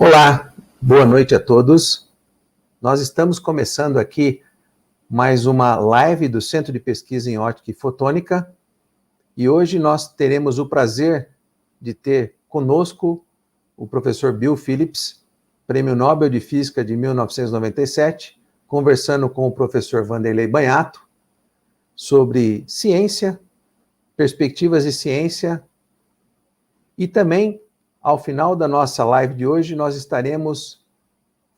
Olá, boa noite a todos. Nós estamos começando aqui mais uma live do Centro de Pesquisa em Ótica e Fotônica e hoje nós teremos o prazer de ter conosco o professor Bill Phillips, Prêmio Nobel de Física de 1997, conversando com o professor Vanderlei Bagnato sobre ciência, perspectivas de ciência e também, ao final da nossa live de hoje, nós estaremos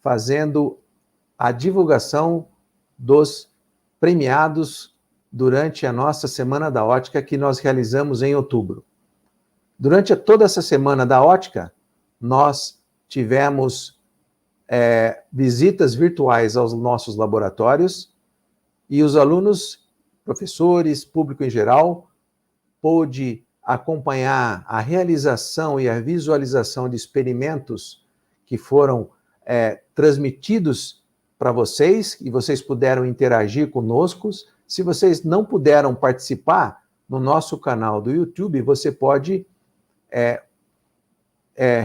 fazendo a divulgação dos premiados durante a nossa Semana da Ótica que nós realizamos em outubro. Durante toda essa Semana da Ótica, nós tivemos visitas virtuais aos nossos laboratórios e os alunos, professores, público em geral, pôde acompanhar a realização e a visualização de experimentos que foram transmitidos para vocês, e vocês puderam interagir conosco. Se vocês não puderam participar no nosso canal do YouTube, você pode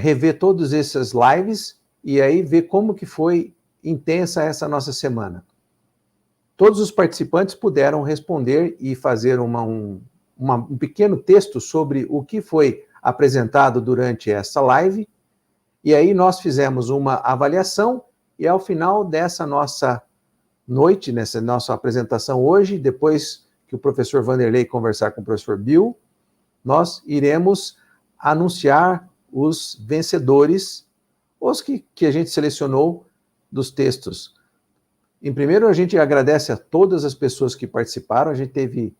rever todas essas lives e aí ver como que foi intensa essa nossa semana. Todos os participantes puderam responder e fazer um pequeno texto sobre o que foi apresentado durante essa live, e aí nós fizemos uma avaliação, e ao final dessa nossa noite, nessa nossa apresentação hoje, depois que o professor Vanderlei conversar com o professor Bill, nós iremos anunciar os vencedores, os que a gente selecionou dos textos. Em primeiro, a gente agradece a todas as pessoas que participaram, a gente teve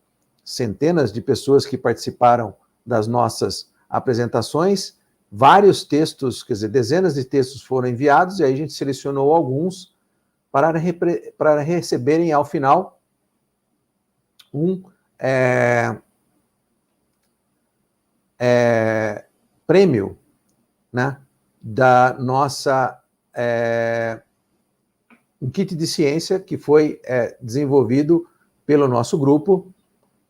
centenas de pessoas que participaram das nossas apresentações, vários textos, quer dizer, dezenas de textos foram enviados, e aí a gente selecionou alguns para receberem ao final um prêmio, né, da nossa um kit de ciência que foi desenvolvido pelo nosso grupo.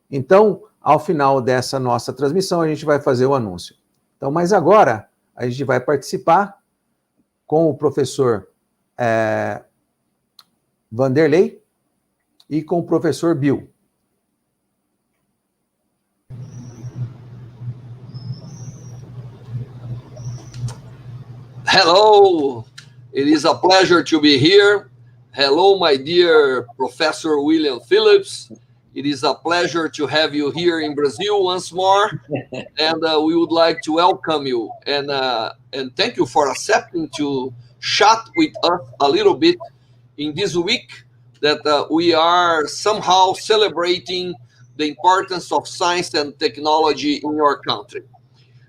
Então, ao final dessa nossa transmissão, a gente vai fazer o anúncio. Então, mas agora, a gente vai participar com o professor Vanderlei e com o professor Bill. Hello, it is a pleasure to be here. Hello, my dear Professor William Phillips. It is a pleasure to have you here in Brazil once more, and we would like to welcome you and thank you for accepting to chat with us a little bit in this week that we are somehow celebrating the importance of science and technology in your country.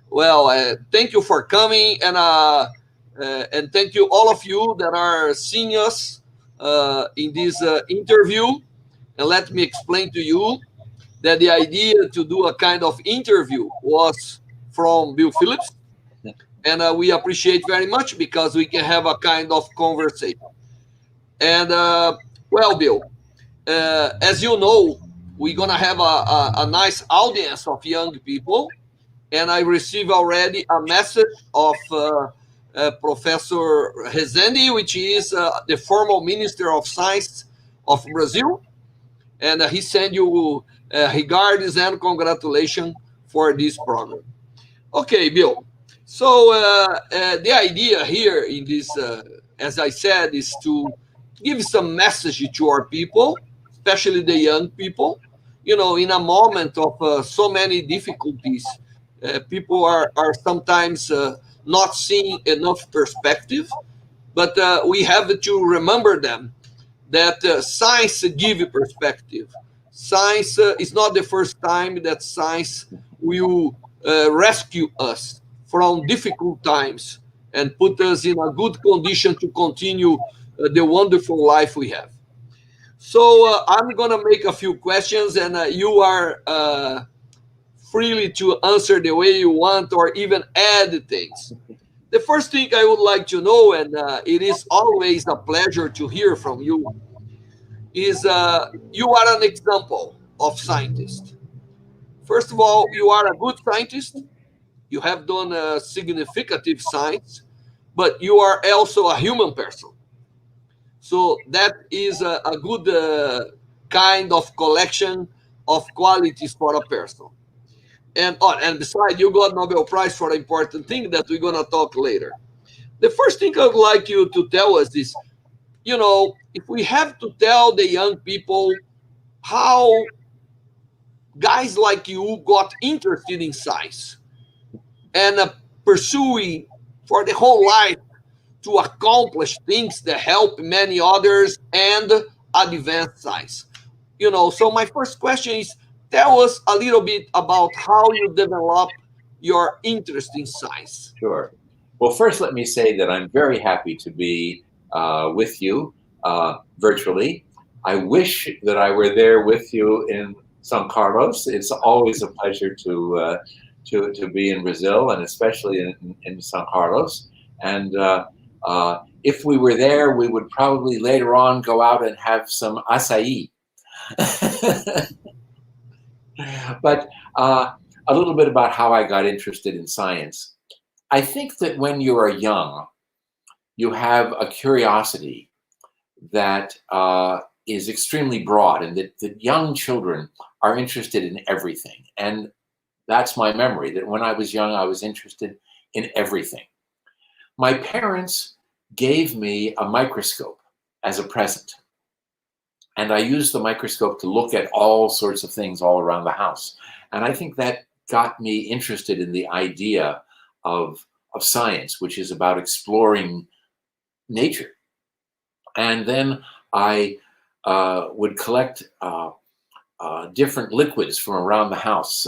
Well, thank you for coming, and thank you all of you that are seeing us in this interview. And let me explain to you that the idea to do a kind of interview was from Bill Phillips. And we appreciate very much because we can have a kind of conversation. And, well, Bill, as you know, we're going to have a nice audience of young people. And I received already a message of Professor Rezende, which is the former Minister of Science of Brazil. And he sent you regards and congratulations for this program. Okay, Bill. So the idea here in this, as I said, is to give some message to our people, especially the young people. You know, in a moment of so many difficulties, people are sometimes not seeing enough perspective, but we have to remember them that science gives perspective. Science is not the first time that science will rescue us from difficult times and put us in a good condition to continue the wonderful life we have. So I'm going to make a few questions, and you are freely to answer the way you want or even add things. The first thing I would like to know, and it is always a pleasure to hear from you, is you are an example of scientist. First of all, you are a good scientist. You have done significant science, but you are also a human person. So that is a good kind of collection of qualities for a person. And besides, you got Nobel Prize for an important thing that we're gonna talk later. The first thing I'd like you to tell us is, if we have to tell the young people how guys like you got interested in science and pursuing for the whole life to accomplish things that help many others and advance science. So my first question is, tell us a little bit about how you develop your interest in science. Sure. Well, first, let me say that I'm very happy to be with you virtually. I wish that I were there with you in São Carlos. It's always a pleasure to be in Brazil, and especially in São Carlos. And if we were there, we would probably later on go out and have some acai. But a little bit about how I got interested in science. I think that when you are young, you have a curiosity that is extremely broad, and that young children are interested in everything. And that's my memory, that when I was young, I was interested in everything. My parents gave me a microscope as a present. And I used the microscope to look at all sorts of things all around the house. And I think that got me interested in the idea of science, which is about exploring nature. And then I would collect different liquids from around the house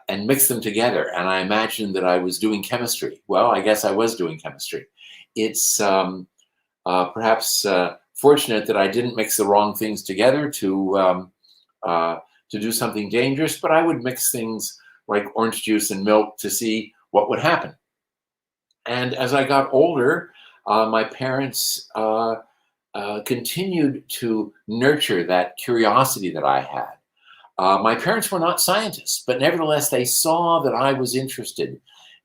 and mix them together. And I imagined that I was doing chemistry. Well, I guess I was doing chemistry. It's perhaps fortunate that I didn't mix the wrong things together to do something dangerous, but I would mix things like orange juice and milk to see what would happen. And as I got older, my parents continued to nurture that curiosity that I had. My parents were not scientists, but nevertheless, they saw that I was interested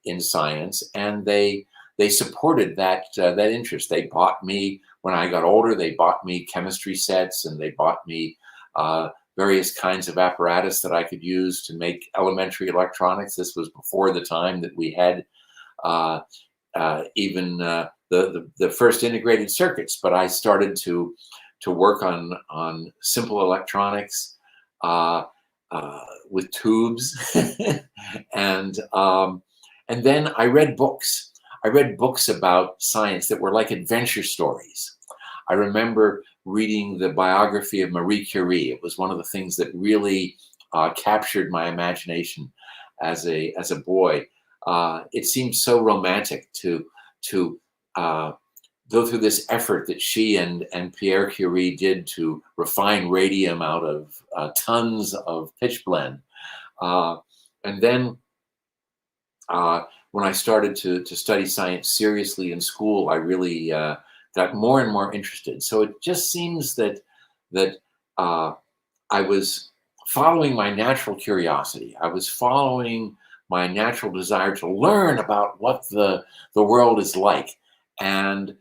in science, and they supported that interest. They bought me, when I got older, they bought me chemistry sets, and they bought me various kinds of apparatus that I could use to make elementary electronics. This was before the time that we had even the first integrated circuits, but I started to work on simple electronics with tubes, and then I read books. I read books about science that were like adventure stories. I remember reading the biography of Marie Curie. It was one of the things that really captured my imagination as a boy. It seemed so romantic to go through this effort that she and Pierre Curie did to refine radium out of tons of pitchblende. And then when I started to study science seriously in school, I really got more and more interested. So it just seems that I was following my natural curiosity. I was following my natural desire to learn about what the world is like. And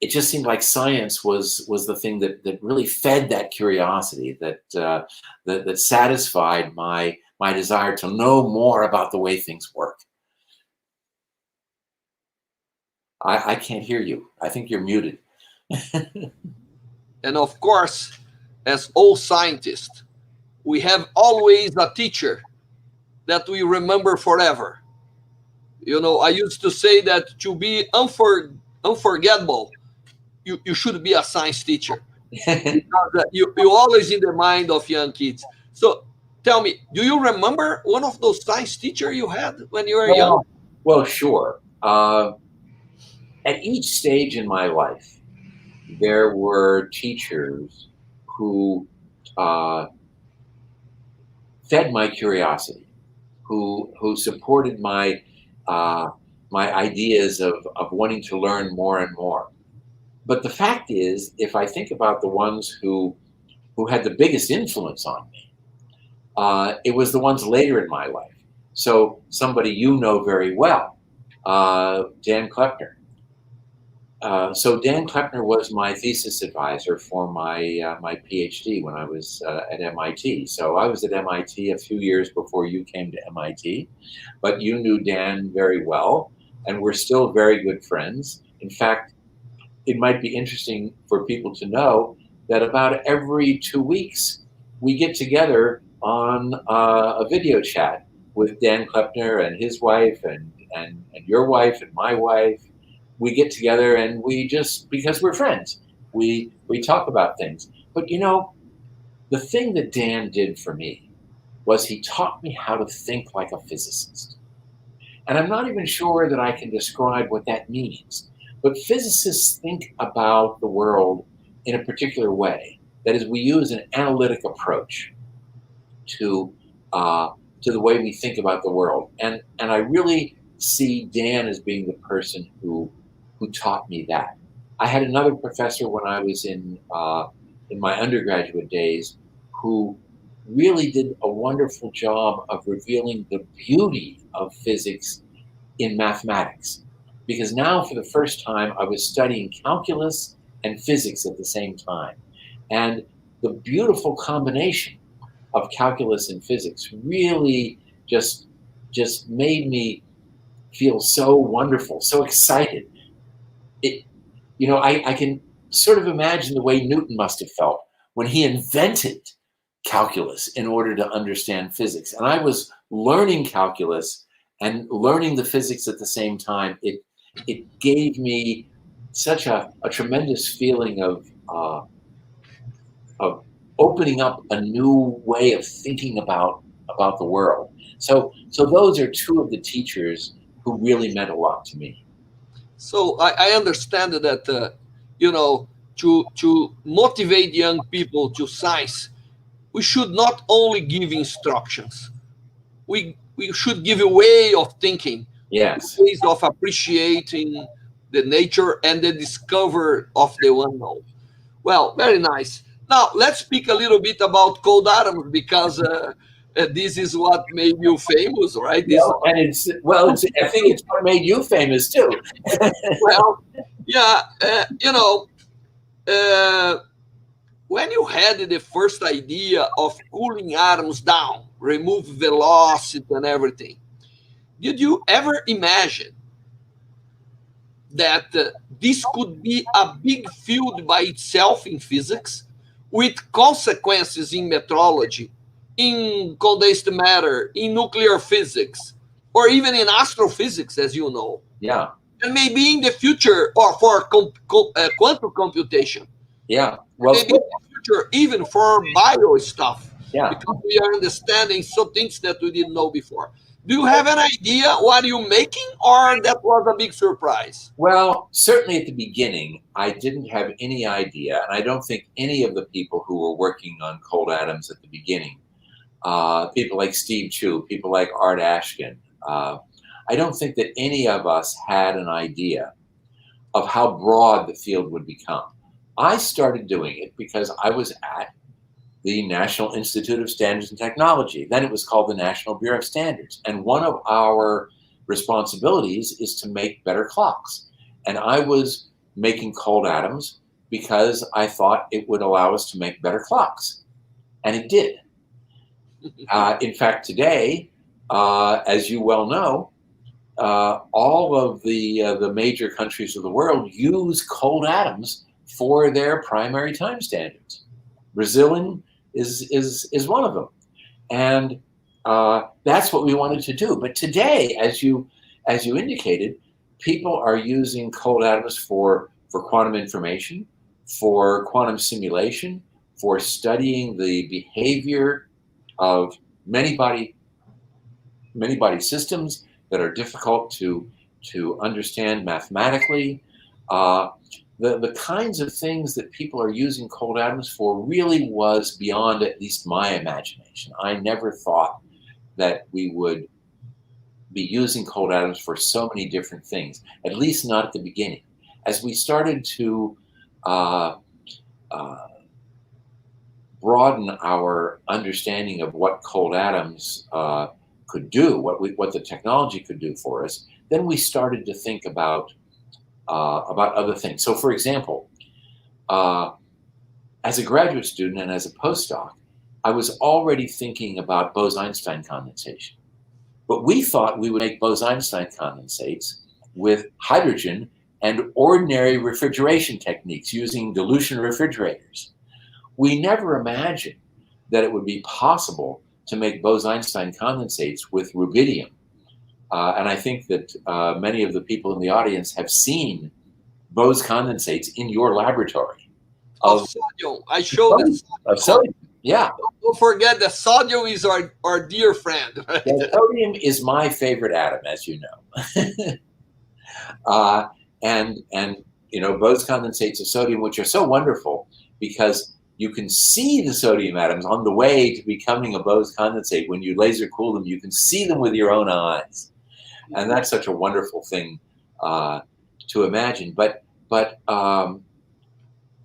it just seemed like science was the thing that really fed that curiosity, that satisfied my desire to know more about the way things work. I can't hear you. I think you're muted. And of course, as all scientists, we have always a teacher that we remember forever. I used to say that to be unforgettable, you should be a science teacher. Because you're always in the mind of young kids. So tell me, do you remember one of those science teachers you had when you were young? Well, sure. At each stage in my life, there were teachers who fed my curiosity, who supported my ideas of wanting to learn more and more. But the fact is, if I think about the ones who had the biggest influence on me, it was the ones later in my life. So somebody you know very well, Dan Klepner. So Dan Klepner was my thesis advisor for my PhD when I was at MIT. So I was at MIT a few years before you came to MIT, but you knew Dan very well, and we're still very good friends. In fact, it might be interesting for people to know that about every 2 weeks, we get together on a video chat with Dan Klepner and his wife and your wife and my wife. We get together and we just, because we're friends, we talk about things. But you know, the thing that Dan did for me was he taught me how to think like a physicist. And I'm not even sure that I can describe what that means. But physicists think about the world in a particular way. That is, we use an analytic approach to the way we think about the world. And I really see Dan as being the person who taught me that. I had another professor when I was in my undergraduate days who really did a wonderful job of revealing the beauty of physics in mathematics. Because now, for the first time, I was studying calculus and physics at the same time. And the beautiful combination of calculus and physics really just made me feel so wonderful, so excited. I can sort of imagine the way Newton must have felt when he invented calculus in order to understand physics. And I was learning calculus and learning the physics at the same time. It gave me such a tremendous feeling of opening up a new way of thinking about the world. So those are two of the teachers who really meant a lot to me. So I understand that, to motivate young people to science, we should not only give instructions. We should give a way of thinking, Yes. ways of appreciating the nature and the discovery of the unknown. Well, very nice. Now let's speak a little bit about cold atoms because this is what made you famous, right? And I think it's what made you famous too. Well, yeah, when you had the first idea of cooling atoms down, remove velocity and everything, did you ever imagine that this could be a big field by itself in physics, with consequences in metrology, in condensed matter, in nuclear physics, or even in astrophysics, as you know? Yeah. And maybe in the future, or for quantum computation. Yeah. Well, maybe in the future, even for bio stuff. Yeah. Because we are understanding some things that we didn't know before. Do you have an idea what you're making, or that was a big surprise? Well, certainly at the beginning, I didn't have any idea, and I don't think any of the people who were working on cold atoms at the beginning, people like Steve Chu, people like Art Ashkin, I don't think that any of us had an idea of how broad the field would become. I started doing it because I was at the National Institute of Standards and Technology. Then it was called the National Bureau of Standards. And one of our responsibilities is to make better clocks. And I was making cold atoms because I thought it would allow us to make better clocks. And it did. In fact, today, as you well know, all of the major countries of the world use cold atoms for their primary time standards. Brazilian is one of them, and that's what we wanted to do. But today, as you indicated, people are using cold atoms for quantum information, for quantum simulation, for studying the behavior of many body systems that are difficult to understand mathematically. The kinds of things that people are using cold atoms for really was beyond at least my imagination. I never thought that we would be using cold atoms for so many different things, at least not at the beginning. As we started to broaden our understanding of what cold atoms could do, what the technology could do for us, then we started to think about other things. So, for example, as a graduate student and as a postdoc, I was already thinking about Bose-Einstein condensation. But we thought we would make Bose-Einstein condensates with hydrogen and ordinary refrigeration techniques using dilution refrigerators. We never imagined that it would be possible to make Bose-Einstein condensates with rubidium. And I think that many of the people in the audience have seen Bose condensates in your laboratory. Of sodium. I showed the sodium. Of sodium. Yeah. Don't forget that sodium is our dear friend. Right? Yeah, sodium is my favorite atom, as you know. And you know, Bose condensates of sodium, which are so wonderful because you can see the sodium atoms on the way to becoming a Bose condensate. When you laser cool them, you can see them with your own eyes. And that's such a wonderful thing to imagine. But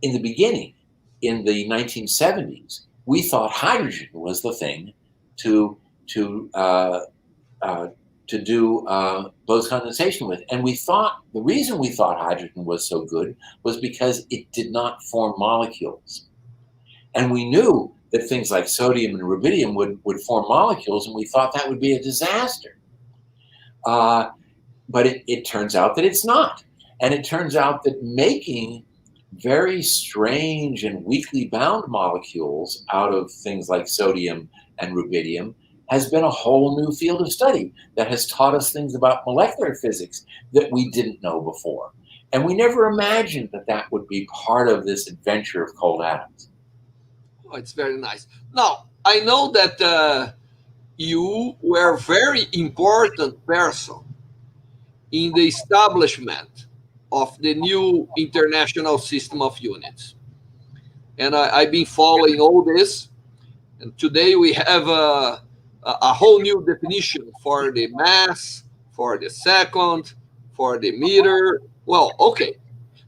in the beginning, in the 1970s, we thought hydrogen was the thing to do Bose condensation with. And we thought, the reason we thought hydrogen was so good was because it did not form molecules. And we knew that things like sodium and rubidium would form molecules, and we thought that would be a disaster. But it turns out that it's not. And it turns out that making very strange and weakly bound molecules out of things like sodium and rubidium has been a whole new field of study that has taught us things about molecular physics that we didn't know before. And we never imagined that that would be part of this adventure of cold atoms. Oh, it's very nice. Now, I know that you were a very important person in the establishment of the new international system of units. And I've been following all this. And today we have a whole new definition for the mass, for the second, for the meter. Well, okay.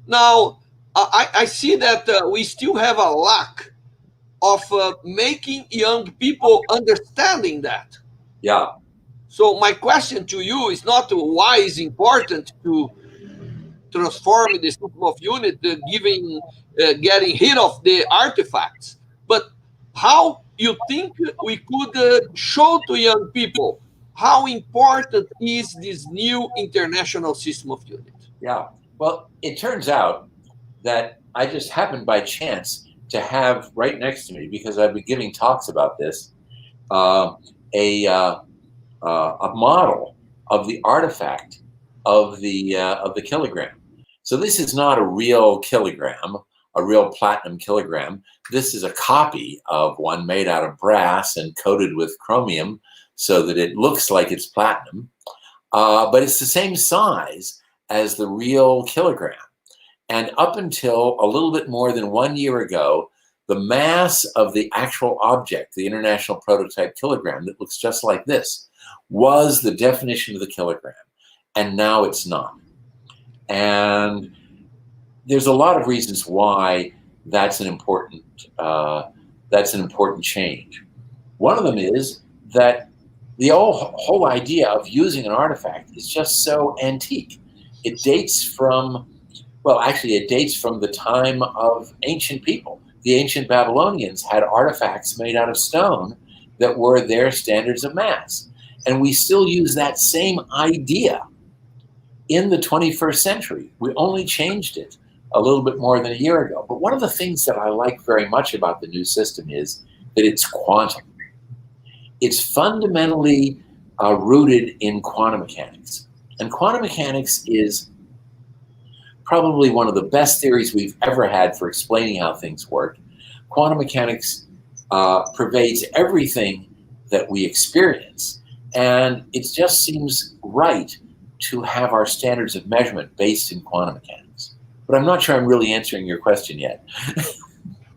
Now, I see that we still have a lack of making young people understanding that. Yeah. So my question to you is not why it's important to transform the system of unit, getting rid of the artifacts, but how you think we could show to young people how important is this new international system of unit? Yeah. Well, it turns out that I just happened by chance to have right next to me, because I've been giving talks about this, a model of the artifact of the kilogram. So this is not a real kilogram, a real platinum kilogram. This is a copy of one made out of brass and coated with chromium so that it looks like it's platinum, but it's the same size as the real kilogram. And up until a little bit more than 1 year ago, the mass of the actual object, the international prototype kilogram that looks just like this, was the definition of the kilogram. And now it's not. And there's a lot of reasons why that's an important change. One of them is that the whole idea of using an artifact is just so antique. It dates from, well, actually it dates from the time of ancient people. The ancient Babylonians had artifacts made out of stone that were their standards of mass. And we still use that same idea in the 21st century. We only changed it a little bit more than a year ago. But one of the things that I like very much about the new system is that it's quantum. It's fundamentally rooted in quantum mechanics. And quantum mechanics is probably one of the best theories we've ever had for explaining how things work. Quantum mechanics pervades everything that we experience. And it just seems right to have our standards of measurement based in quantum mechanics. But I'm not sure I'm really answering your question yet.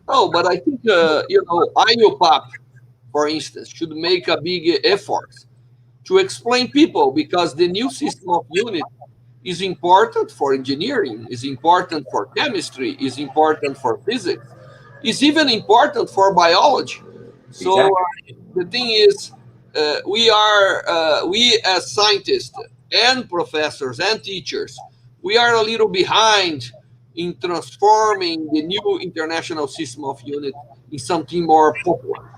Oh, but I think, IUPAP, for instance, should make a big effort to explain people, because the new system of unit is important for engineering, is important for chemistry, is important for physics, is even important for biology. So Exactly. the thing is, we as scientists and professors and teachers, we are a little behind in transforming the new international system of unit in something more popular.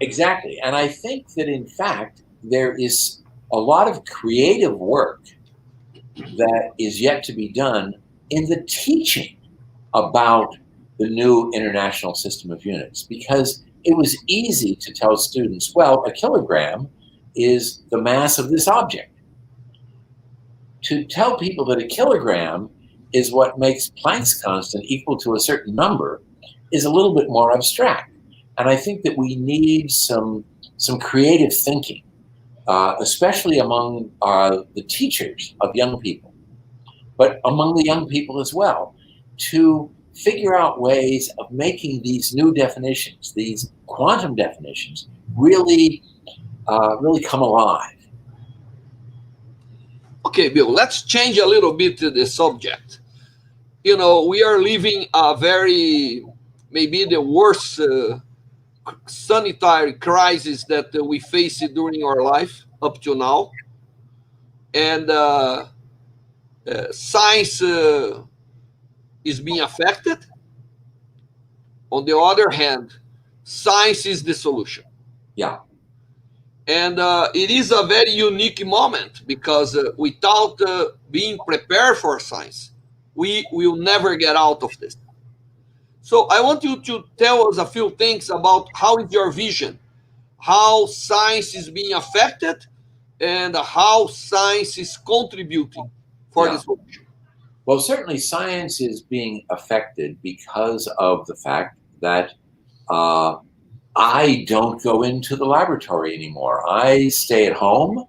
Exactly. And I think that, in fact, there is a lot of creative work that is yet to be done in the teaching about the new international system of units, because it was easy to tell students, well, a kilogram is the mass of this object. To tell people that a kilogram is what makes Planck's constant equal to a certain number is a little bit more abstract. And I think that we need some creative thinking, especially among the teachers of young people, but among the young people as well, to figure out ways of making these new definitions, these quantum definitions, really come alive. Okay, Bill, let's change a little bit the subject. You know, we are living a maybe the worst sanitary crisis that we faced during our life up to now. And science is being affected. On the other hand, science is the solution. Yeah. And it is a very unique moment because without being prepared for science, we will never get out of this. So I want you to tell us a few things about how is your vision, how science is being affected, and how science is contributing for this solution. Well, certainly science is being affected because of the fact that I don't go into the laboratory anymore. I stay at home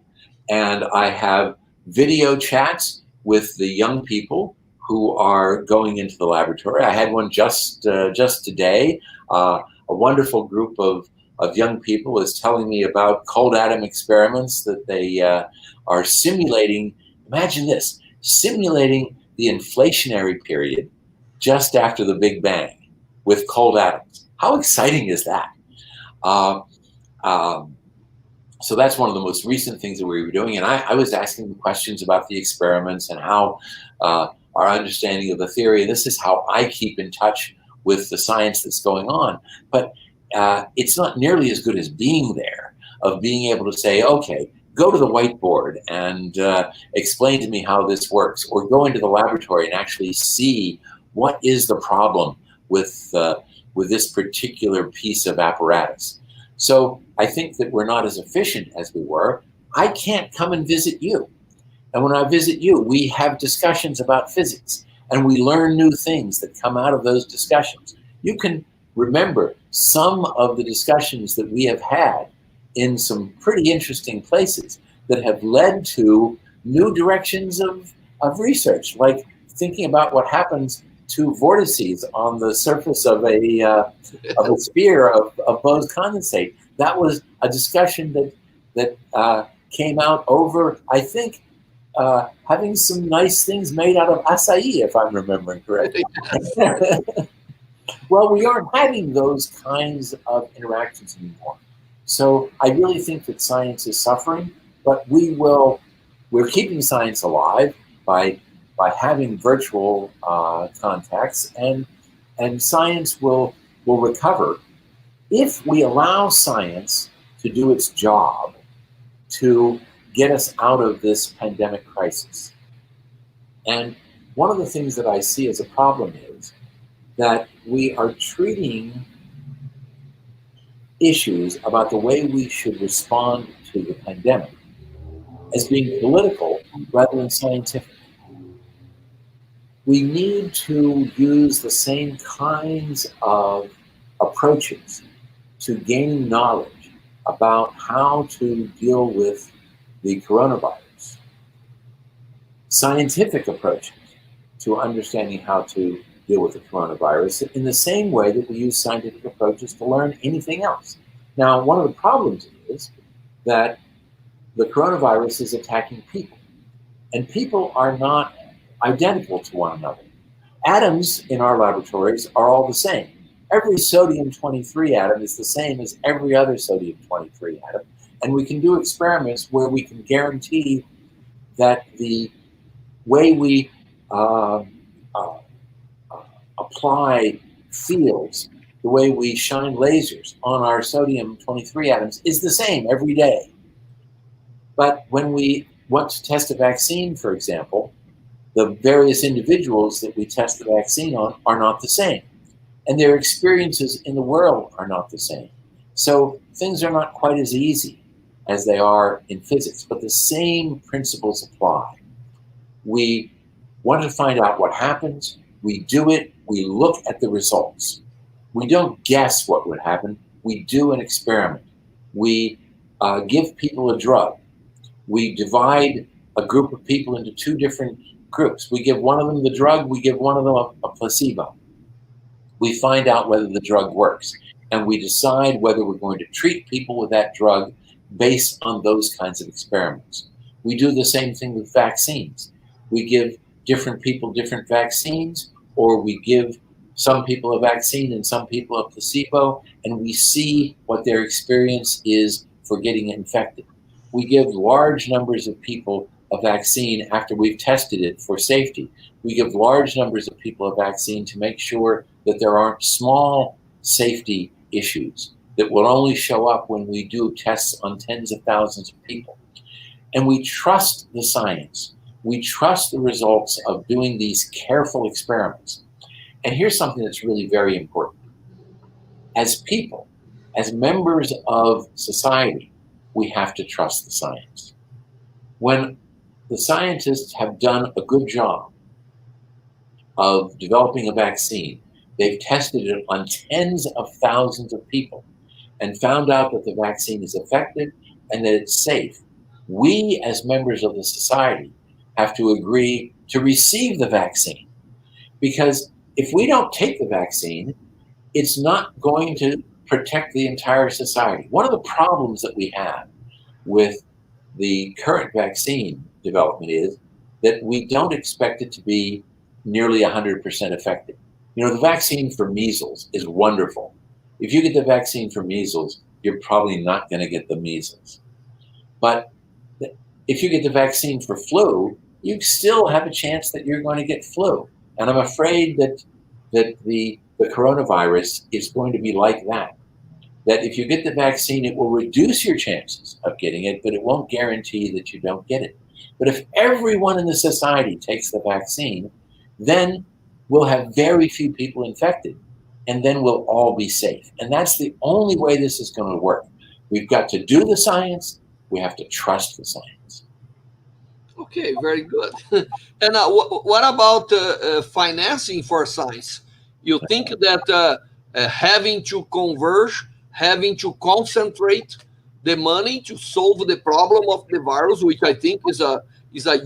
and I have video chats with the young people who are going into the laboratory. I had one just today. A wonderful group of young people is telling me about cold atom experiments that they are simulating. Imagine this, simulating the inflationary period just after the Big Bang with cold atoms. How exciting is that? So that's one of the most recent things that we were doing. And I was asking them questions about the experiments and how our understanding of the theory. This is how I keep in touch with the science that's going on. But it's not nearly as good as being there, of being able to say, okay, go to the whiteboard and explain to me how this works, or go into the laboratory and actually see what is the problem with this particular piece of apparatus. So I think that we're not as efficient as we were. I can't come and visit you. And when I visit you, we have discussions about physics and we learn new things that come out of those discussions. You can remember some of the discussions that we have had in some pretty interesting places that have led to new directions of research, like thinking about what happens to vortices on the surface of a sphere of Bose condensate. That was a discussion that came out over, I think, having some nice things made out of acai, if I'm remembering correctly. Well, we aren't having those kinds of interactions anymore. So I really think that science is suffering, but we're keeping science alive by having virtual contacts, and science will recover if we allow science to do its job to get us out of this pandemic crisis. And one of the things that I see as a problem is that we are treating issues about the way we should respond to the pandemic as being political rather than scientific. We need to use the same kinds of approaches to gaining knowledge about how to deal with the coronavirus. Scientific approaches to understanding how to deal with the coronavirus in the same way that we use scientific approaches to learn anything else. Now, one of the problems is that the coronavirus is attacking people, and people are not identical to one another. Atoms in our laboratories are all the same. Every sodium-23 atom is the same as every other sodium-23 atom, and we can do experiments where we can guarantee that the way we apply fields, the way we shine lasers on our sodium-23 atoms is the same every day. But when we want to test a vaccine, for example, the various individuals that we test the vaccine on are not the same. And their experiences in the world are not the same. So things are not quite as easy as they are in physics, but the same principles apply. We want to find out what happens, we do it, we look at the results. We don't guess what would happen, we do an experiment. We give people a drug. We divide a group of people into two different groups. We give one of them the drug, we give one of them a placebo. We find out whether the drug works, and we decide whether we're going to treat people with that drug based on those kinds of experiments. We do the same thing with vaccines. We give different people different vaccines, or we give some people a vaccine and some people a placebo, and we see what their experience is for getting infected. We give large numbers of people a vaccine after we've tested it for safety. We give large numbers of people a vaccine to make sure that there aren't small safety issues that will only show up when we do tests on tens of thousands of people. And we trust the science. We trust the results of doing these careful experiments. And here's something that's really very important. As people, as members of society, we have to trust the science. When the scientists have done a good job of developing a vaccine, they've tested it on tens of thousands of people and found out that the vaccine is effective and that it's safe. We, as members of the society, have to agree to receive the vaccine. Because if we don't take the vaccine, it's not going to protect the entire society. One of the problems that we have with the current vaccine development is that we don't expect it to be nearly 100% effective. You know, the vaccine for measles is wonderful. If you get the vaccine for measles, you're probably not going to get the measles. But if you get the vaccine for flu, you still have a chance that you're going to get flu. And I'm afraid that the coronavirus is going to be like that. That if you get the vaccine, it will reduce your chances of getting it, but it won't guarantee that you don't get it. But if everyone in the society takes the vaccine, then we'll have very few people infected, and then we'll all be safe. And that's the only way this is going to work. We've got to do the science. We have to trust the science. Okay, very good. And what about financing for science? You think that having to converge, having to concentrate the money to solve the problem of the virus, which I think is a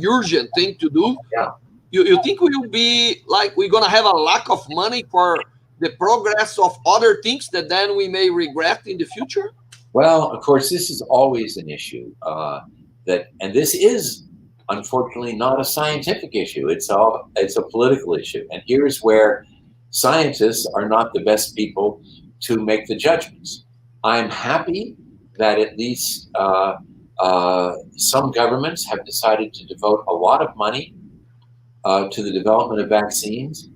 urgent thing to do. Yeah. You think we'll be like we're gonna have a lack of money for the progress of other things that then we may regret in the future? Well, of course, this is always an issue and this is unfortunately not a scientific issue. It's a political issue. And here's where scientists are not the best people to make the judgments. I'm happy that at least some governments have decided to devote a lot of money to the development of vaccines.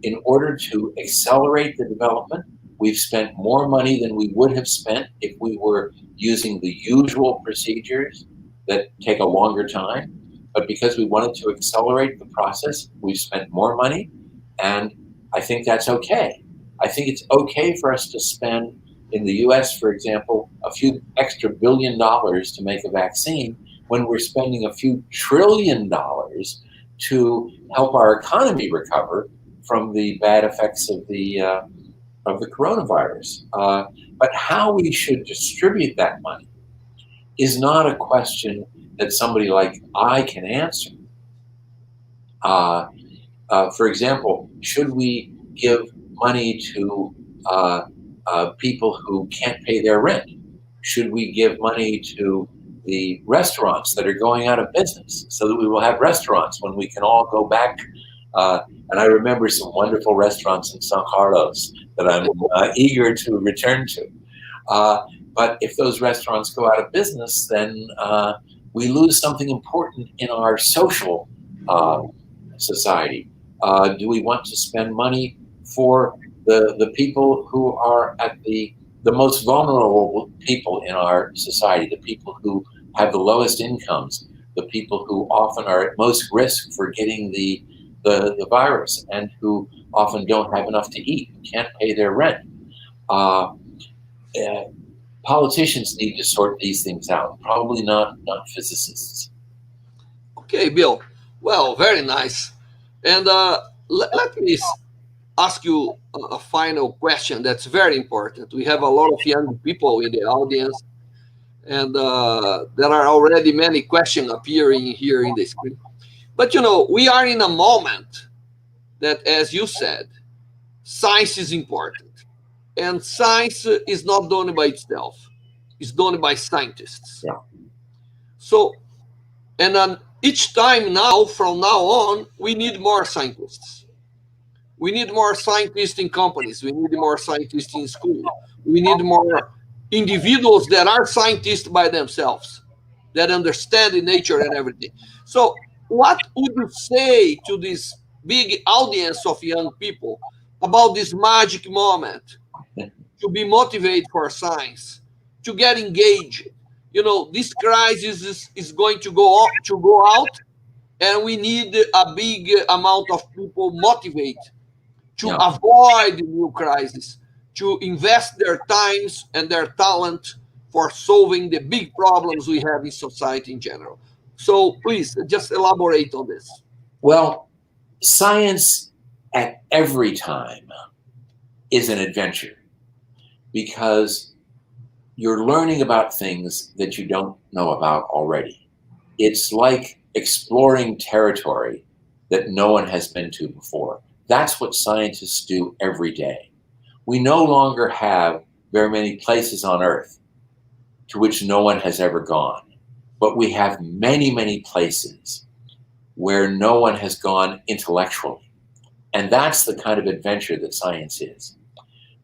In order to accelerate the development, we've spent more money than we would have spent if we were using the usual procedures that take a longer time. But because we wanted to accelerate the process, we've spent more money, and I think that's okay. I think it's okay for us to spend, in the US, for example, a few extra $1 billion to make a vaccine when we're spending a few $1 trillion to help our economy recover from the bad effects of the coronavirus. But how we should distribute that money is not a question that somebody like I can answer. For example, should we give money to people who can't pay their rent? Should we give money to the restaurants that are going out of business so that we will have restaurants when we can all go back? And I remember some wonderful restaurants in San Carlos that I'm eager to return to. But if those restaurants go out of business, then we lose something important in our social society. Do we want to spend money for the people who are at the most vulnerable people in our society, the people who have the lowest incomes, the people who often are at most risk for getting the virus and who often don't have enough to eat, can't pay their rent. Politicians need to sort these things out, probably not physicists. Okay, Bill. Well, very nice. And let me ask you a final question that's very important. We have a lot of young people in the audience, and there are already many questions appearing here in the screen. But we are in a moment that, as you said, science is important. And science is not done by itself. It's done by scientists. Yeah. So, and each time now, from now on, we need more scientists. We need more scientists in companies. We need more scientists in school. We need more individuals that are scientists by themselves, that understand the nature and everything. So what would you say to this big audience of young people about this magic moment to be motivated for science, to get engaged? This crisis is going to go out, and we need a big amount of people motivated to avoid the new crisis, to invest their times and their talent for solving the big problems we have in society in general. So please, just elaborate on this. Well, science at every time is an adventure because you're learning about things that you don't know about already. It's like exploring territory that no one has been to before. That's what scientists do every day. We no longer have very many places on Earth to which no one has ever gone, but we have many, many places where no one has gone intellectually. And that's the kind of adventure that science is.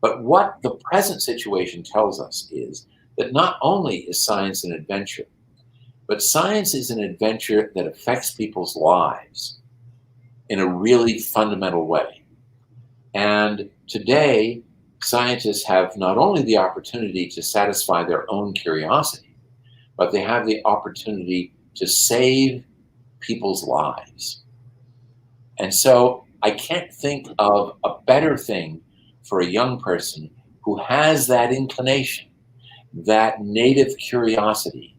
But what the present situation tells us is that not only is science an adventure, but science is an adventure that affects people's lives in a really fundamental way. And today, scientists have not only the opportunity to satisfy their own curiosity, but they have the opportunity to save people's lives. And so I can't think of a better thing for a young person who has that inclination, that native curiosity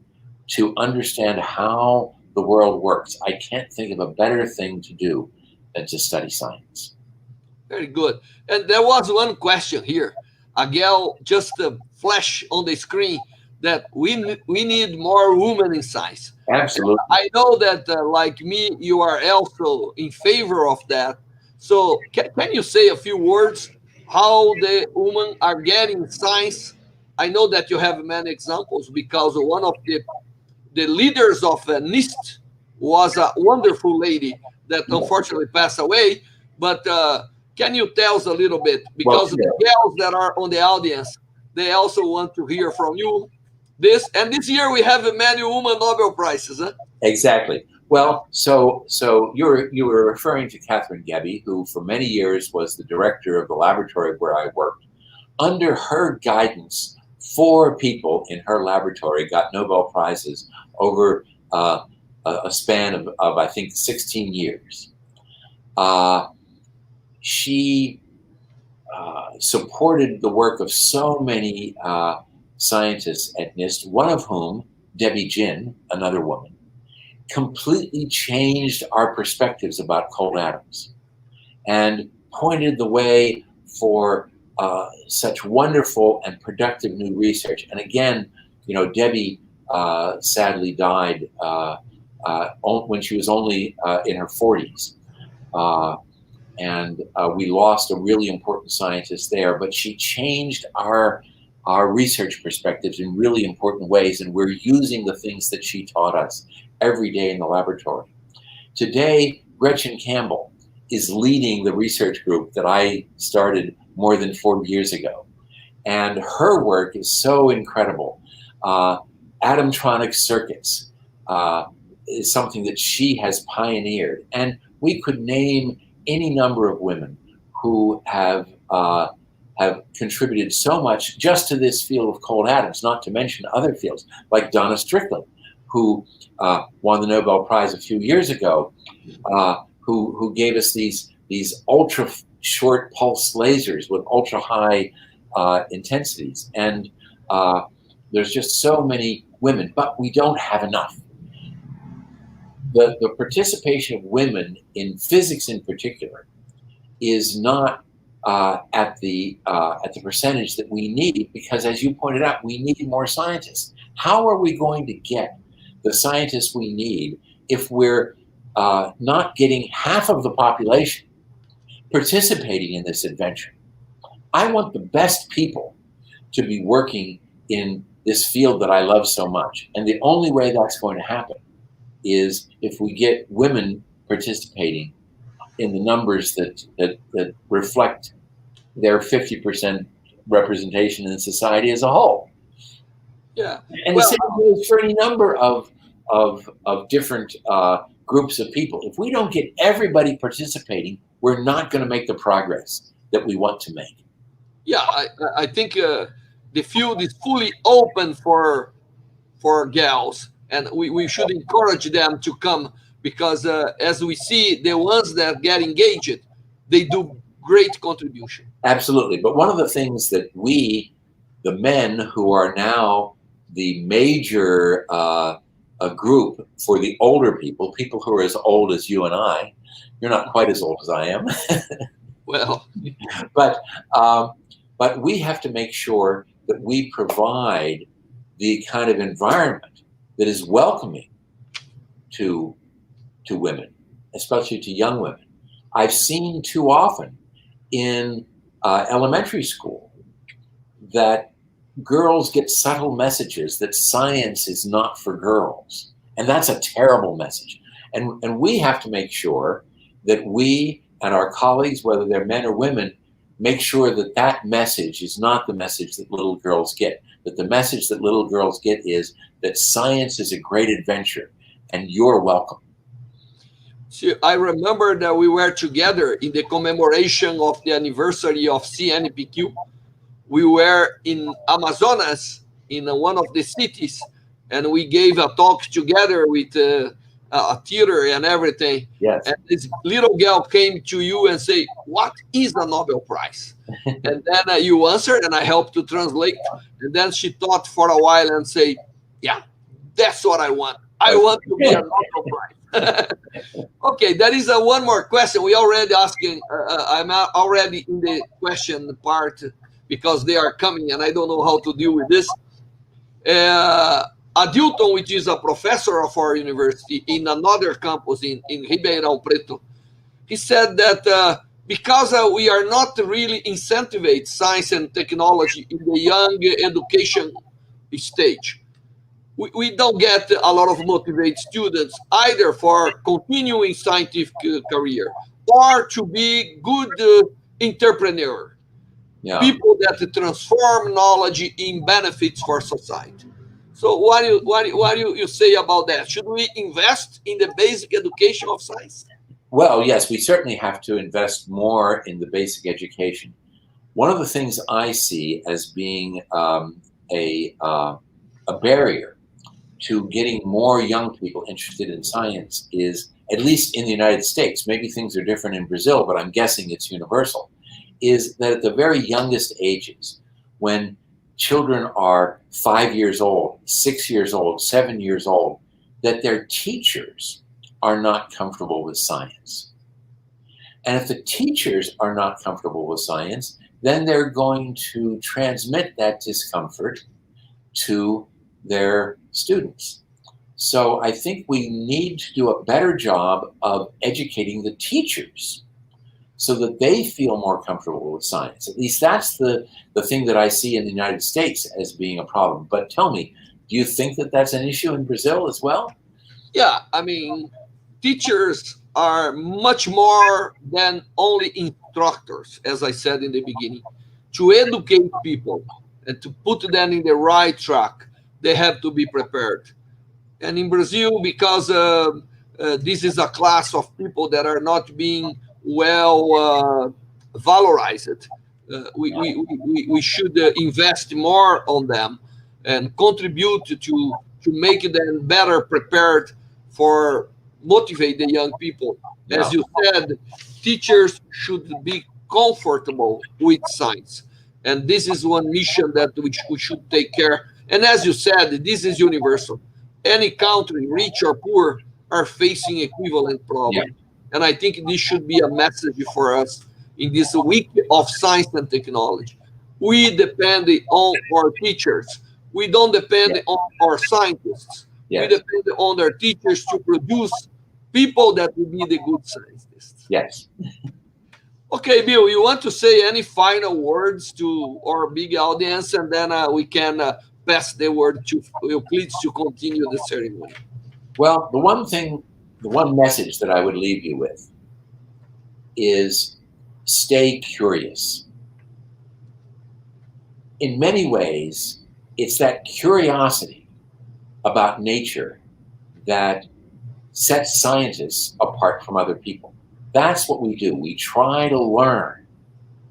to understand how the world works. I can't think of a better thing to do than to study science. Very good. And there was one question here. Agel just flashed on the screen that we need more women in science. Absolutely. I know that, like me, you are also in favor of that. So can you say a few words how the women are getting science? I know that you have many examples because one of the leaders of NIST was a wonderful lady that unfortunately passed away. But can you tell us a little bit? Because the girls that are on the audience, they also want to hear from you. This year we have many women Nobel Prizes. Huh? Exactly. Well, so you were referring to Catherine Gebbie, who for many years was the director of the laboratory where I worked. Under her guidance, 4 people in her laboratory got Nobel Prizes over a span of I think 16 years. She supported the work of so many scientists at NIST, one of whom, Debbie Jin, another woman, completely changed our perspectives about cold atoms and pointed the way for such wonderful and productive new research. And again, Debbie sadly died when she was only in her 40s. And we lost a really important scientist there, but she changed our research perspectives in really important ways, and we're using the things that she taught us every day in the laboratory. Today, Gretchen Campbell is leading the research group that I started more than 40 years ago. And her work is so incredible. Atomtronic circuits, is something that she has pioneered. And we could name any number of women who have contributed so much just to this field of cold atoms, not to mention other fields, like Donna Strickland, who won the Nobel Prize a few years ago, who gave us these ultra short pulse lasers with ultra high intensities. And there's just so many women, but we don't have enough. The participation of women in physics in particular is not at the percentage that we need, because, as you pointed out, we need more scientists. How are we going to get the scientists we need if we're not getting half of the population participating in this adventure? I want the best people to be working in this field that I love so much. And the only way that's going to happen is if we get women participating in the numbers that reflect their 50% representation in society as a whole. Yeah. And the same goes for any number of different groups of people. If we don't get everybody participating, we're not going to make the progress that we want to make. Yeah, I think the field is fully open for gals, and we should encourage them to come, because as we see, the ones that get engaged, they do great contribution. Absolutely. But one of the things that we, the men who are now the major group for the older people who are as old as you and I, you're not quite as old as I am. Well, but we have to make sure that we provide the kind of environment that is welcoming to women, especially to young women. I've seen too often in elementary school that girls get subtle messages that science is not for girls. And that's a terrible message. And we have to make sure that we and our colleagues, whether they're men or women, make sure that that message is not the message that little girls get. That the message that little girls get is that science is a great adventure and you're welcome. So I remember that we were together in the commemoration of the anniversary of CNPq. We were in Amazonas, in one of the cities, and we gave a talk together with a theater and everything. Yes. And this little girl came to you and say, "What is a Nobel Prize?" And then you answered, and I helped to translate. And then she thought for a while and say, "Yeah, that's what I want. I want to be a Nobel Prize." Okay, there is one more question. We already asking. I'm already in the question part because they are coming, and I don't know how to deal with this. Adilton, which is a professor of our university in another campus in Ribeirão Preto, he said that because we are not really incentivate science and technology in the young education stage, we don't get a lot of motivated students either for continuing scientific career or to be good entrepreneur. Yeah. People that transform knowledge in benefits for society. So what do you say about that? Should we invest in the basic education of science? Well, yes, we certainly have to invest more in the basic education. One of the things I see as being a barrier to getting more young people interested in science is, at least in the United States, maybe things are different in Brazil, but I'm guessing it's universal, is that at the very youngest ages, when children are 5 years old, 6 years old, 7 years old, that their teachers are not comfortable with science. And if the teachers are not comfortable with science, then they're going to transmit that discomfort to their students. So I think we need to do a better job of educating the teachers so that they feel more comfortable with science. At least that's the thing that I see in the United States as being a problem. But tell me, do you think that that's an issue in Brazil as well? Yeah, I mean, teachers are much more than only instructors, as I said in the beginning. To educate people and to put them in the right track, they have to be prepared. And in Brazil, because this is a class of people that are not being well valorized, we should invest more on them and contribute to make them better prepared for motivate the young people. As you said, teachers should be comfortable with science. And this is one mission that we should take care. And as you said, this is universal. Any country, rich or poor, are facing equivalent problems. And I think this should be a message for us in this week of science and technology. We depend on our teachers. We don't depend on our scientists. We depend on our teachers to produce people that will be the good scientists. Yes. Okay, Bill, you want to say any final words to our big audience, and then we can pass the word to Euclides to continue the ceremony. Well, the one message that I would leave you with is stay curious. In many ways, it's that curiosity about nature that sets scientists apart from other people. That's what we do. We try to learn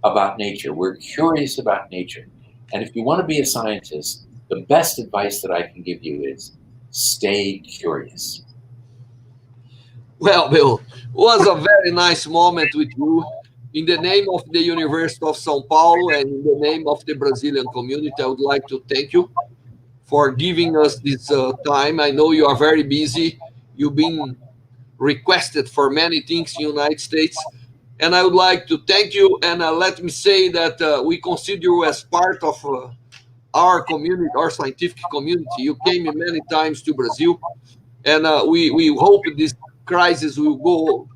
about nature. We're curious about nature. And if you want to be a scientist, the best advice that I can give you is stay curious. Well, Bill, it was a very nice moment with you. In the name of the University of São Paulo and in the name of the Brazilian community, I would like to thank you for giving us this time. I know you are very busy. You've been requested for many things in the United States. And I would like to thank you. And let me say that we consider you as part of our community, our scientific community. You came many times to Brazil. And we hope this crisis will go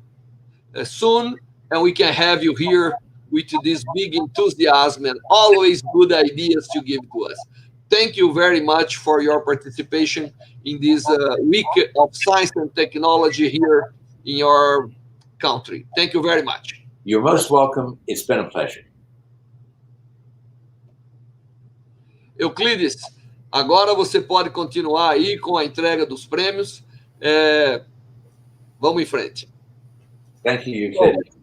soon. And we can have you here with this big enthusiasm and always good ideas to give to us. Thank you very much for your participation in this week of science and technology here in your country. Thank you very much. You're most welcome. It's been a pleasure. Euclides, agora você pode continuar aí com a entrega dos prêmios. Vamos em frente. Thank you, Euclides.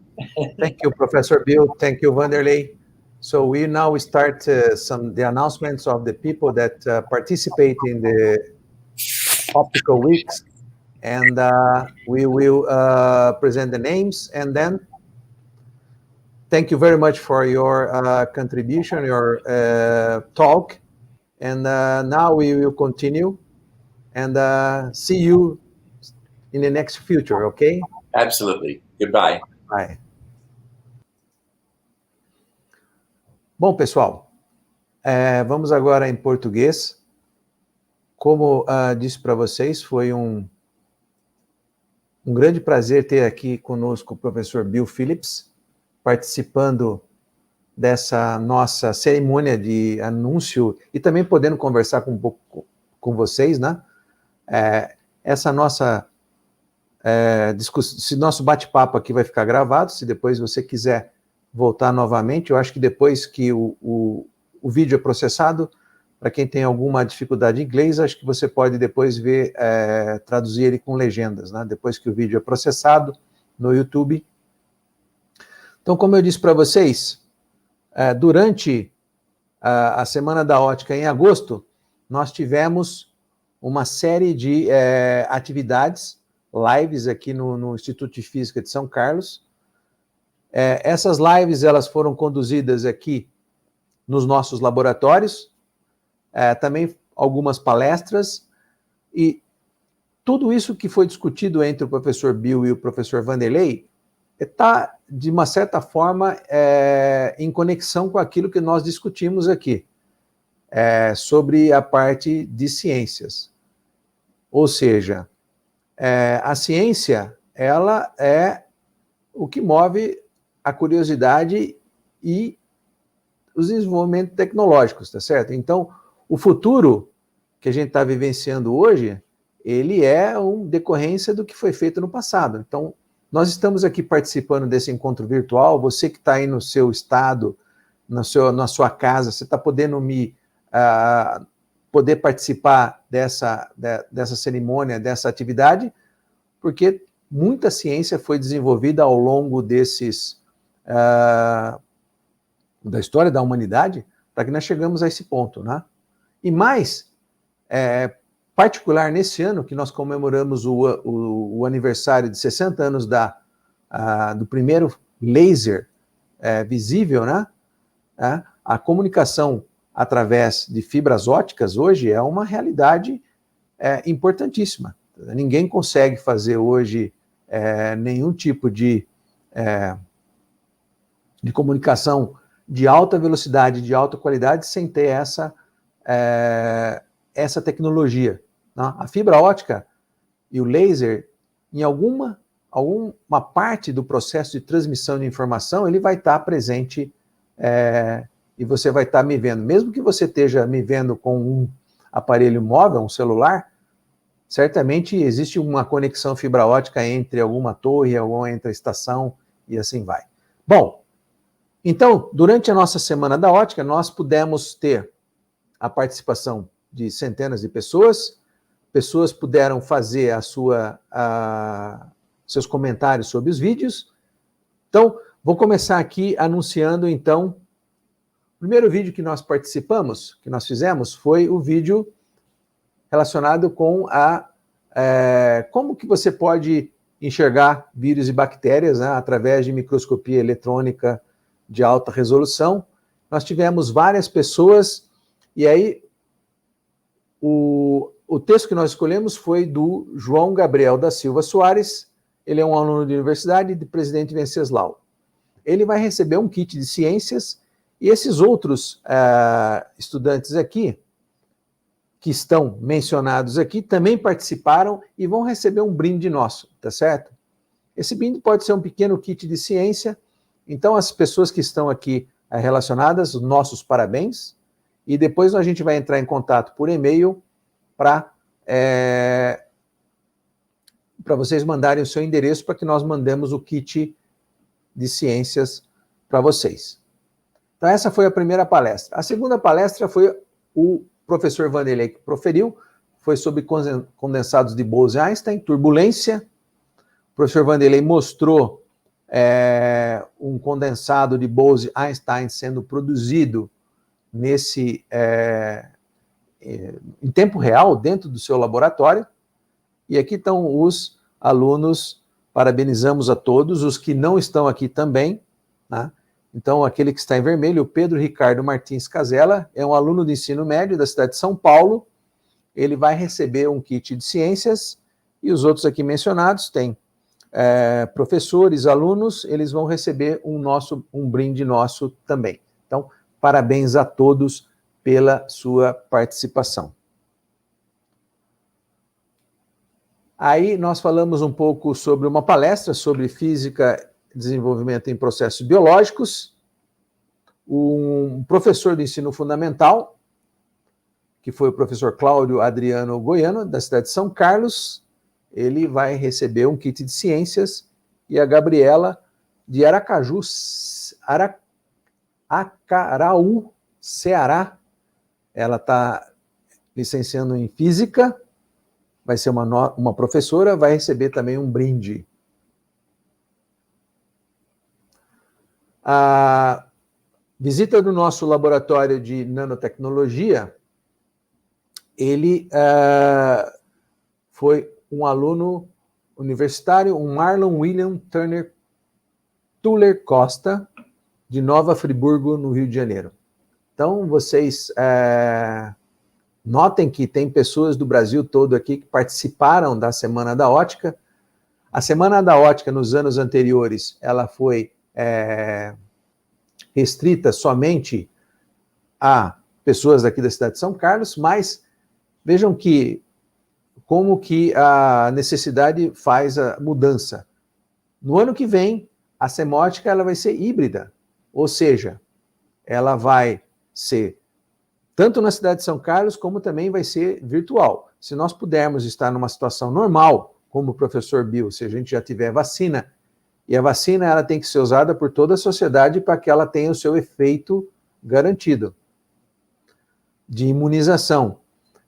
Thank you, Professor Bill. Thank you, Vanderlei. So we now start the announcements of the people that participate in the optical weeks, and we will present the names, and then thank you very much for your contribution, your talk, and now we will continue and see you in the next future, okay? Absolutely. Goodbye. Bye. Bom, pessoal, vamos agora em português. Como disse para vocês, foi um grande prazer ter aqui conosco o professor Bill Phillips, participando dessa nossa cerimônia de anúncio e também podendo conversar um pouco com vocês, né? Essa nossa discussão, esse nosso bate-papo aqui vai ficar gravado, se depois você quiser voltar novamente, eu acho que depois que o vídeo é processado, para quem tem alguma dificuldade em inglês, acho que você pode depois ver, traduzir ele com legendas, né? Depois que o vídeo é processado no YouTube. Então, como eu disse para vocês, durante a Semana da Ótica em agosto, nós tivemos uma série de atividades, lives aqui no Instituto de Física de São Carlos. Essas lives, elas foram conduzidas aqui nos nossos laboratórios, também algumas palestras, e tudo isso que foi discutido entre o professor Bill e o professor Vanderlei está, de uma certa forma, em conexão com aquilo que nós discutimos aqui, sobre a parte de ciências. Ou seja, a ciência, ela é o que move a curiosidade e os desenvolvimentos tecnológicos, tá certo? Então, o futuro que a gente está vivenciando hoje, ele é uma decorrência do que foi feito no passado. Então, nós estamos aqui participando desse encontro virtual, você que está aí no seu estado, na sua casa, você está podendo me poder participar dessa cerimônia, dessa atividade, porque muita ciência foi desenvolvida ao longo da história da humanidade, para que nós chegamos a esse ponto, né? E mais, particular nesse ano, que nós comemoramos o aniversário de 60 anos do primeiro laser visível, né? A comunicação através de fibras ópticas hoje é uma realidade importantíssima. Ninguém consegue fazer hoje nenhum tipo de comunicação de alta velocidade, de alta qualidade, sem ter essa tecnologia, né? A fibra óptica e o laser, em alguma parte do processo de transmissão de informação, ele vai estar presente e você vai estar me vendo. Mesmo que você esteja me vendo com um aparelho móvel, um celular, certamente existe uma conexão fibra óptica entre alguma torre, entre a estação, e assim vai. Bom, então, durante a nossa Semana da Ótica, nós pudemos ter a participação de centenas de pessoas puderam fazer seus comentários sobre os vídeos. Então, vou começar aqui anunciando, então, o primeiro vídeo que nós participamos, que nós fizemos, foi o vídeo relacionado com como que você pode enxergar vírus e bactérias, né, através de microscopia eletrônica de alta resolução. Nós tivemos várias pessoas, e aí o texto que nós escolhemos foi do João Gabriel da Silva Soares. Ele é um aluno de universidade de Presidente Venceslau. Ele vai receber um kit de ciências, e esses outros estudantes aqui, que estão mencionados aqui, também participaram e vão receber um brinde nosso, tá certo? Esse brinde pode ser um pequeno kit de ciência. Então, as pessoas que estão aqui relacionadas, nossos parabéns, e depois a gente vai entrar em contato por e-mail para vocês mandarem o seu endereço para que nós mandemos o kit de ciências para vocês. Então, essa foi a primeira palestra. A segunda palestra foi o professor Vanderlei que proferiu, foi sobre condensados de Bose-Einstein, turbulência. O professor Vanderlei mostrou um condensado de Bose-Einstein sendo produzido em tempo real, dentro do seu laboratório. E aqui estão os alunos, parabenizamos a todos, os que não estão aqui também, né? Então, aquele que está em vermelho, o Pedro Ricardo Martins Casella, é um aluno de ensino médio da cidade de São Paulo. Ele vai receber um kit de ciências, e os outros aqui mencionados têm professores, alunos, eles vão receber um brinde nosso também. Então, parabéns a todos pela sua participação. Aí nós falamos um pouco sobre uma palestra sobre física e desenvolvimento em processos biológicos. Um professor de ensino fundamental, que foi o professor Cláudio Adriano Goiano, da cidade de São Carlos, ele vai receber um kit de ciências, e a Gabriela, de Aracaju, Acaraú, Ceará, ela está licenciando em física, vai ser uma professora, vai receber também um brinde. A visita do nosso laboratório de nanotecnologia, ele foi um aluno universitário, um Marlon William Turner Tuller Costa, de Nova Friburgo, no Rio de Janeiro. Então, vocês notem que tem pessoas do Brasil todo aqui que participaram da Semana da Ótica. A Semana da Ótica, nos anos anteriores, ela foi restrita somente a pessoas daqui da cidade de São Carlos, mas vejam como que a necessidade faz a mudança. No ano que vem, a Semóptica ela vai ser híbrida, ou seja, ela vai ser tanto na cidade de São Carlos, como também vai ser virtual. Se nós pudermos estar numa situação normal, como o professor Bill, se a gente já tiver vacina, e a vacina ela tem que ser usada por toda a sociedade para que ela tenha o seu efeito garantido de imunização.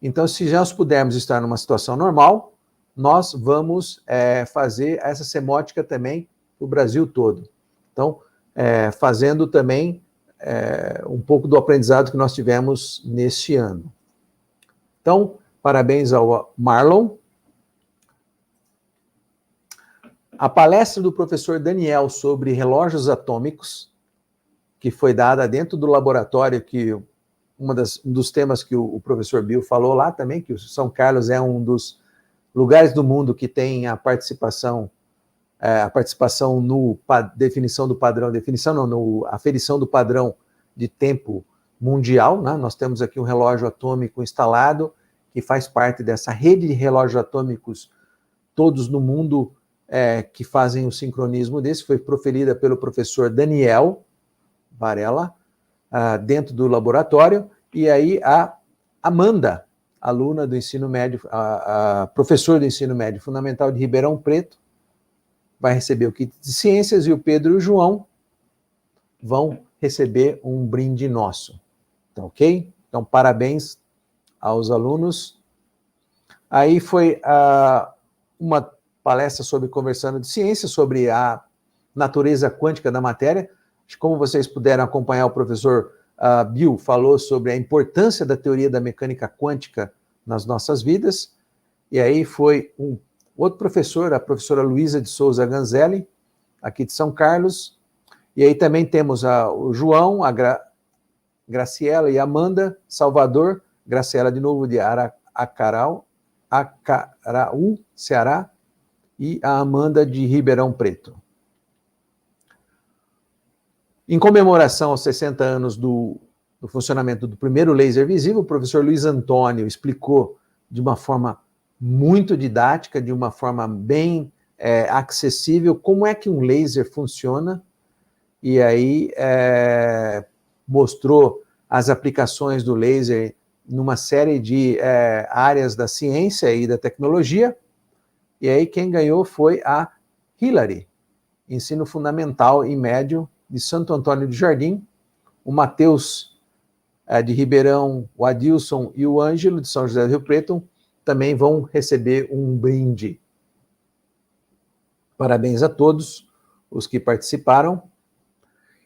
Então, se já nós pudermos estar numa situação normal, nós vamos fazer essa semótica também para o Brasil todo. Então, fazendo também um pouco do aprendizado que nós tivemos neste ano. Então, parabéns ao Marlon. A palestra do professor Daniel sobre relógios atômicos, que foi dada dentro do laboratório, que um dos temas que o professor Bill falou lá também, que o São Carlos é um dos lugares do mundo que tem a participação no definição do padrão, aferição do padrão de tempo mundial, né? Nós temos aqui um relógio atômico instalado, que faz parte dessa rede de relógios atômicos, todos no mundo, que fazem o sincronismo desse, foi proferida pelo professor Daniel Varela, dentro do laboratório, e aí a Amanda, aluna do ensino médio, a professora do ensino médio fundamental de Ribeirão Preto, vai receber o kit de ciências, e o Pedro e o João vão receber um brinde nosso. Tá ok? Então, parabéns aos alunos. Aí foi uma palestra sobre conversando de ciência, sobre a natureza quântica da matéria. Como vocês puderam acompanhar, o professor Bill falou sobre a importância da teoria da mecânica quântica nas nossas vidas. E aí foi um outro professor, a professora Luísa de Souza Ganzelli, aqui de São Carlos. E aí também temos o João, a Graciela e a Amanda, Salvador, Graciela de novo de Acaraú, Ceará, e a Amanda de Ribeirão Preto. Em comemoração aos 60 anos do funcionamento do primeiro laser visível, o professor Luiz Antônio explicou de uma forma muito didática, de uma forma bem acessível, como é que um laser funciona, e aí mostrou as aplicações do laser numa série de áreas da ciência e da tecnologia, e aí quem ganhou foi a Hillary, ensino fundamental e médio de Santo Antônio do Jardim, o Matheus de Ribeirão, o Adilson e o Ângelo de São José do Rio Preto também vão receber um brinde. Parabéns a todos os que participaram.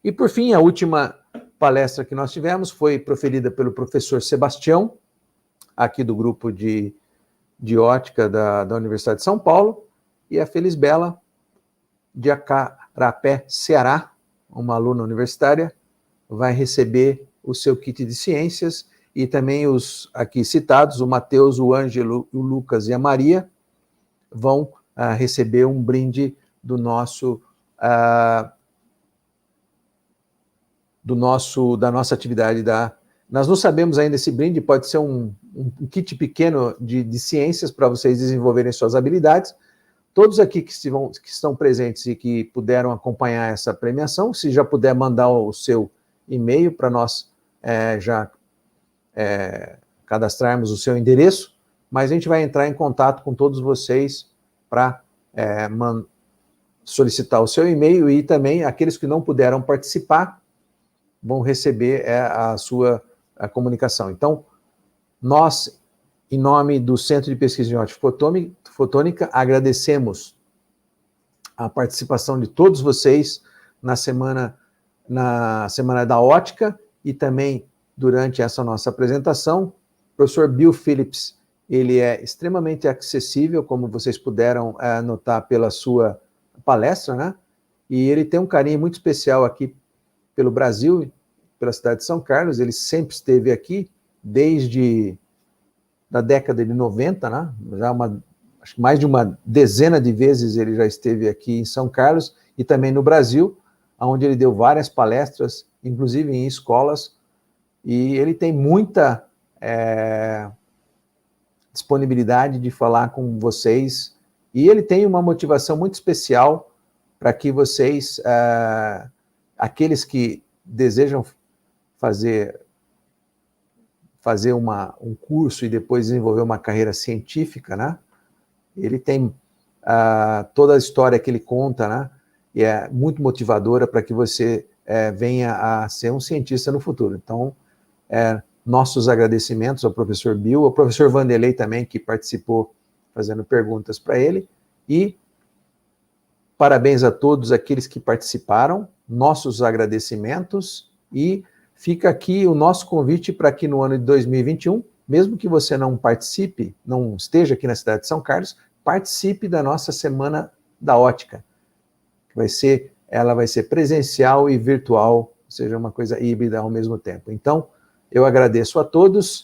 E, por fim, a última palestra que nós tivemos foi proferida pelo professor Sebastião, aqui do grupo de ótica da Universidade de São Paulo, e a Felisbela, de Acarapé, Ceará, uma aluna universitária, vai receber o seu kit de ciências, e também os aqui citados, o Matheus, o Ângelo, o Lucas e a Maria, vão receber um brinde da nossa atividade. Nós não sabemos ainda esse brinde, pode ser um kit pequeno de ciências para vocês desenvolverem suas habilidades. Todos aqui que estão presentes e que puderam acompanhar essa premiação, se já puder mandar o seu e-mail para nós já cadastrarmos o seu endereço, mas a gente vai entrar em contato com todos vocês para solicitar o seu e-mail, e também aqueles que não puderam participar vão receber a sua comunicação. Então, nós, em nome do Centro de Pesquisa em Ótica Fotônica, agradecemos a participação de todos vocês na Semana da Ótica, e também durante essa nossa apresentação. O professor Bill Phillips, ele é extremamente acessível, como vocês puderam notar pela sua palestra, né? E ele tem um carinho muito especial aqui pelo Brasil, pela cidade de São Carlos. Ele sempre esteve aqui, desde a década de 90, né? Acho que mais de uma dezena de vezes ele já esteve aqui em São Carlos, e também no Brasil, onde ele deu várias palestras, inclusive em escolas, e ele tem muita disponibilidade de falar com vocês, e ele tem uma motivação muito especial para que vocês, aqueles que desejam fazer um curso e depois desenvolver uma carreira científica, né? Ele tem toda a história que ele conta, né? E é muito motivadora para que você venha a ser um cientista no futuro. Então, nossos agradecimentos ao professor Bill, ao professor Vanderlei também, que participou fazendo perguntas para ele, e parabéns a todos aqueles que participaram, nossos agradecimentos, e fica aqui o nosso convite para que no ano de 2021, mesmo que você não participe, não esteja aqui na cidade de São Carlos, participe da nossa Semana da Ótica. Ela vai ser presencial e virtual, ou seja, uma coisa híbrida ao mesmo tempo. Então, eu agradeço a todos